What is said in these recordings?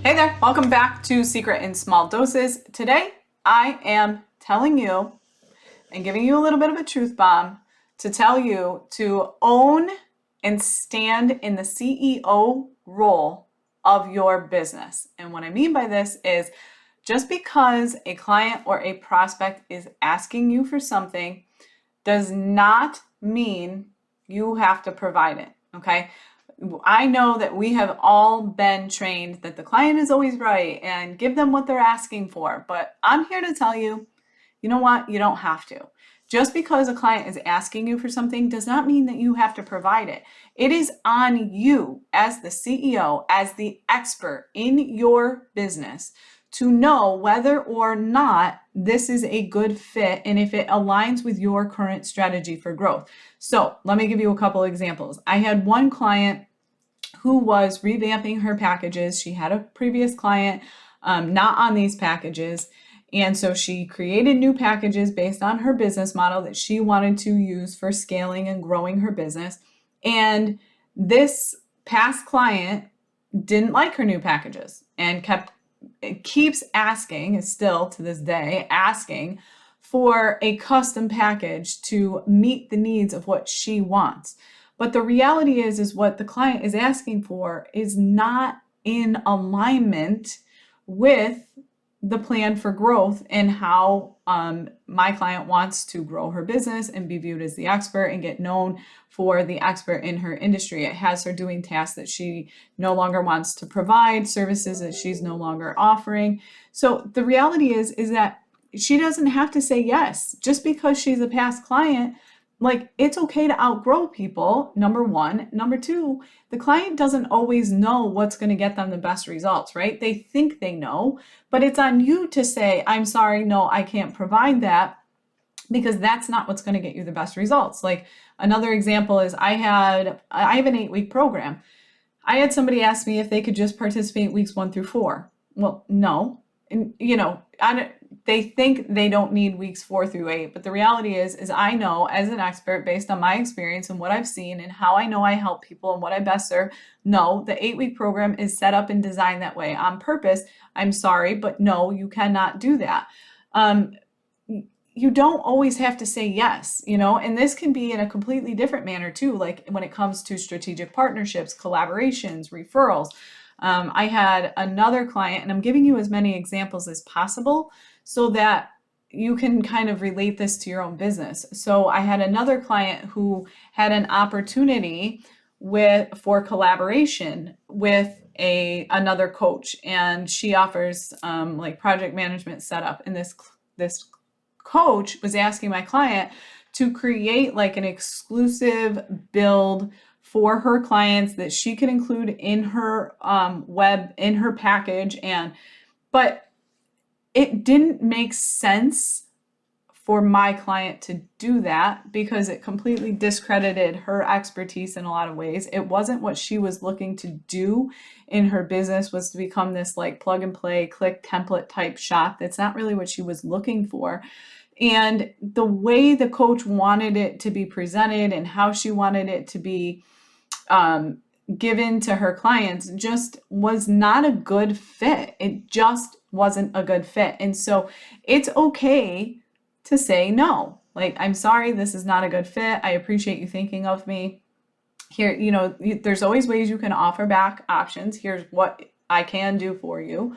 Hey there, welcome back to Secret in Small Doses. Today, I am telling you and giving you a little bit of a truth bomb to tell you to own and stand in the CEO role of your business. And what I mean by this is just because a client or a prospect is asking you for something does not mean you have to provide it, okay? I know that we have all been trained that the client is always right and give them what they're asking for. But I'm here to tell you, you know what? You don't have to. Just because a client is asking you for something does not mean that you have to provide it. It is on you as the CEO, as the expert in your business, to know whether or not this is a good fit and if it aligns with your current strategy for growth. So let me give you a couple examples. I had one client who was revamping her packages. She had a previous client not on these packages. And so she created new packages based on her business model that she wanted to use for scaling and growing her business. And this past client didn't like her new packages and keeps asking, still to this day, asking for a custom package to meet the needs of what she wants. But the reality is what the client is asking for is not in alignment with the plan for growth and how my client wants to grow her business and be viewed as the expert and get known for the expert in her industry. It has her doing tasks that she no longer wants to provide, services that she's no longer offering. So the reality is that she doesn't have to say yes just because she's a past client. Like, it's okay to outgrow people, number one. Number two, the client doesn't always know what's going to get them the best results, right? They think they know, but it's on you to say, I'm sorry, no, I can't provide that, because that's not what's going to get you the best results. Like, another example is I have an 8-week program. I had somebody ask me if they could just participate weeks 1 through 4. Well, no. And, they think they don't need weeks 4 through 8, but the reality is I know as an expert, based on my experience and what I've seen and how I know I help people and what I best serve, no, the 8-week program is set up and designed that way on purpose. I'm sorry, but no, you cannot do that. You don't always have to say yes, and this can be in a completely different manner too, like when it comes to strategic partnerships, collaborations, referrals. I had another client, and I'm giving you as many examples as possible so that you can kind of relate this to your own business. So I had another client who had an opportunity for collaboration with another coach, and she offers like project management setup. And this coach was asking my client to create like an exclusive build for her clients that she could include in her in her package. But it didn't make sense for my client to do that because it completely discredited her expertise in a lot of ways. It wasn't what she was looking to do in her business, was to become this like plug and play, click template type shop. That's not really what she was looking for. And the way the coach wanted it to be presented and how she wanted it to be given to her clients just was not a good fit. It just wasn't a good fit. And so it's okay to say no. Like, I'm sorry, this is not a good fit. I appreciate you thinking of me. Here, there's always ways you can offer back options. Here's what I can do for you.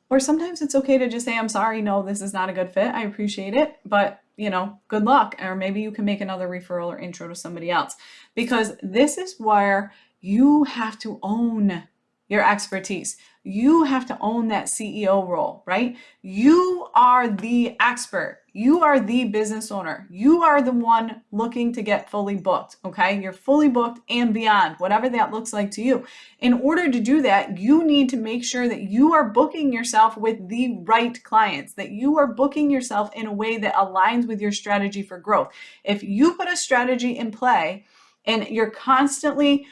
Or sometimes it's okay to just say, I'm sorry, no, this is not a good fit. I appreciate it, but good luck. Or maybe you can make another referral or intro to somebody else, because this is where you have to own your expertise. You have to own that CEO role, right? You are the expert. You are the business owner. You are the one looking to get fully booked, okay? You're fully booked and beyond, whatever that looks like to you. In order to do that, you need to make sure that you are booking yourself with the right clients, that you are booking yourself in a way that aligns with your strategy for growth. If you put a strategy in play and you're constantly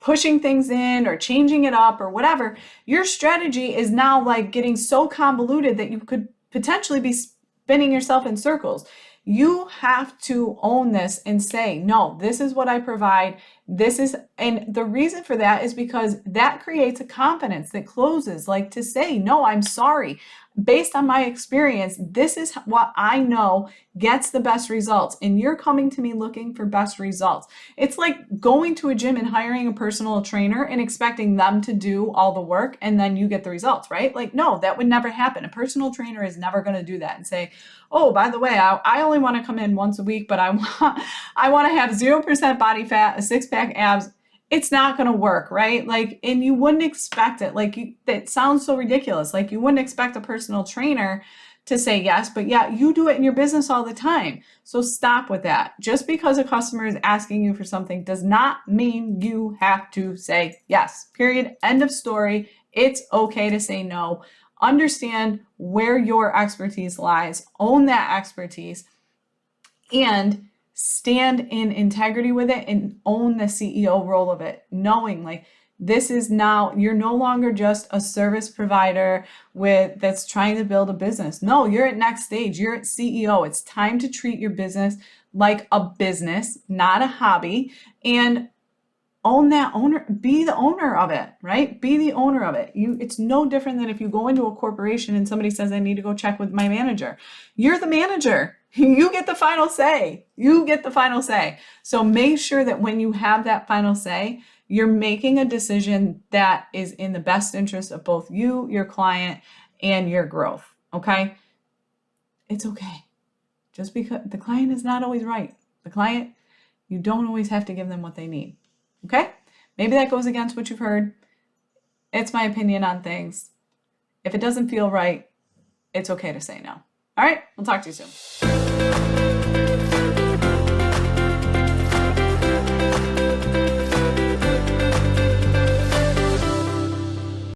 pushing things in or changing it up or whatever, your strategy is now like getting so convoluted that you could potentially be spinning yourself in circles. You have to own this and say, no, this is what I provide. And the reason for that is because that creates a confidence that closes, like to say, no, I'm sorry. Based on my experience, this is what I know gets the best results. And you're coming to me looking for best results. It's like going to a gym and hiring a personal trainer and expecting them to do all the work and then you get the results, right? Like, no, that would never happen. A personal trainer is never going to do that and say, oh, by the way, I only want to come in once a week, but I want to have 0% body fat, a six-pack abs. It's not going to work, right? Like, and you wouldn't expect it. That sounds so ridiculous. Like, you wouldn't expect a personal trainer to say yes, but yeah, you do it in your business all the time. So stop with that. Just because a customer is asking you for something does not mean you have to say yes. Period. End of story. It's okay to say no. Understand where your expertise lies, own that expertise, and stand in integrity with it and own the CEO role of it, knowing like this is now, you're no longer just a service provider that's trying to build a business. No, you're at next stage. You're at CEO. It's time to treat your business like a business, not a hobby, and own that owner, be the owner of it, right? Be the owner of it. It's no different than if you go into a corporation and somebody says, I need to go check with my manager. You're the manager. You get the final say. You get the final say. So make sure that when you have that final say, you're making a decision that is in the best interest of both you, your client, and your growth. Okay? It's okay. Just because the client is not always right. The client, you don't always have to give them what they need. Okay? Maybe that goes against what you've heard. It's my opinion on things. If it doesn't feel right, it's okay to say no. All right? We'll talk to you soon.